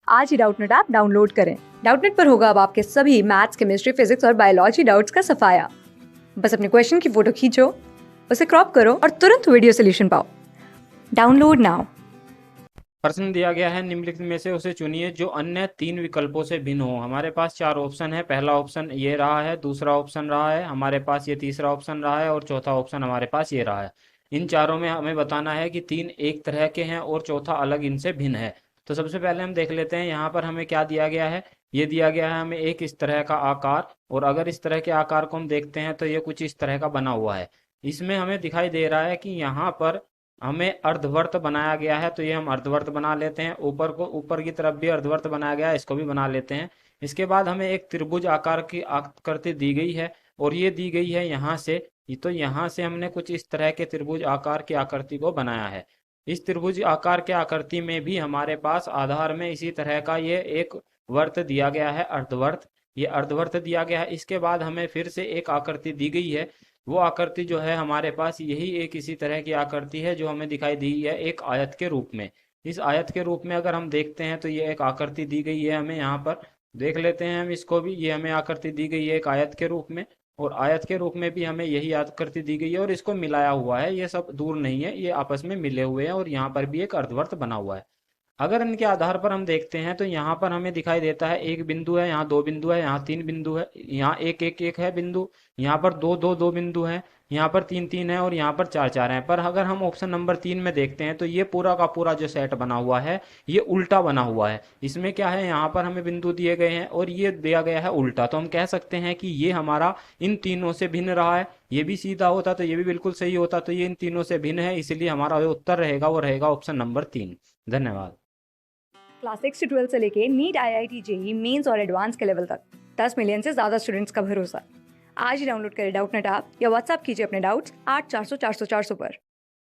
आज ही Doubtnut app download करें। Doubtnut पर होगा अब आपके सभी मैथ्स, केमिस्ट्री, फिजिक्स और बायोलॉजी डाउट्स का सफाया। बस अपने क्वेश्चन की फोटो खींचो, उसे क्रॉप करो और तुरंत वीडियो सोल्यूशन पाओ। Download now. प्रश्न दिया गया है, निम्नलिखित में से उसे चुनिए जो अन्य तीन विकल्पों से भिन्न हो। हमारे पास चार ऑप्शन है। पहला ऑप्शन ये रहा है, दूसरा ऑप्शन रहा है हमारे पास, ये तीसरा ऑप्शन रहा है और चौथा ऑप्शन हमारे पास ये रहा है। इन चारों में हमें बताना है कि तीन एक तरह के हैं और चौथा अलग इनसे भिन्न है। तो सबसे पहले हम देख लेते हैं यहाँ पर हमें क्या दिया गया है। ये दिया गया है हमें एक इस तरह का आकार, और अगर इस तरह के आकार को हम देखते हैं तो ये कुछ इस तरह का बना हुआ है। इसमें हमें दिखाई दे रहा है कि यहाँ पर हमें अर्धवर्त बनाया गया है, तो ये हम अर्धवर्त बना लेते हैं। ऊपर की तरफ भी अर्धवर्त बनाया गया है, इसको भी बना लेते हैं। इसके बाद हमें एक त्रिभुज आकार की आकृति दी गई है और ये दी गई है यहाँ से। तो यहाँ से हमने कुछ इस तरह के त्रिभुज आकार की आकृति को बनाया है। इस त्रिभुज आकार के आकृति में भी हमारे पास आधार में इसी तरह का ये एक वर्त दिया गया है, अर्धवर्त। ये अर्धवर्त दिया गया है। इसके बाद हमें फिर से एक आकृति दी गई है। वो आकृति जो है हमारे पास यही एक इसी तरह की आकृति है जो हमें दिखाई दी है एक आयत के रूप में। इस आयत के रूप में अगर हम देखते हैं तो ये एक आकृति दी गई है हमें यहाँ पर। देख लेते हैं हम इसको भी। ये हमें आकृति दी गई है एक आयत के रूप में, और आयत के रूप में भी हमें यही आकृति दी गई है और इसको मिलाया हुआ है। ये सब दूर नहीं है, ये आपस में मिले हुए हैं और यहाँ पर भी एक अर्धवर्त बना हुआ है। अगर इनके आधार पर हम देखते हैं तो यहाँ पर हमें दिखाई देता है एक बिंदु है, यहाँ दो बिंदु है, यहाँ तीन बिंदु है, यहाँ एक एक एक है बिंदु, यहाँ पर दो दो दो बिंदु है, यहाँ पर तीन तीन है और यहाँ पर चार चार है। पर अगर हम ऑप्शन नंबर 3 में देखते हैं तो ये पूरा का पूरा जो सेट बना हुआ है ये उल्टा बना हुआ है। इसमें क्या है, यहाँ पर हमें बिंदु दिए गए हैं और ये दिया गया है उल्टा। तो हम कह सकते हैं कि ये हमारा इन तीनों से भिन्न रहा है। ये भी सीधा होता तो ये भी बिल्कुल सही होता, तो ये इन तीनों से भिन्न है, इसलिए हमारा जो उत्तर रहेगा वो रहेगा ऑप्शन नंबर 3। धन्यवाद। क्लास 6 से 12 से लेके नीट, IIT, जेई मेंस और एडवांस के लेवल तक 10 मिलियन से ज्यादा स्टूडेंट्स का भरोसा। आज ही डाउनलोड करें डाउटनेट ऐप या व्हाट्सएप कीजिए अपने डाउट्स 8400 400 400 पर।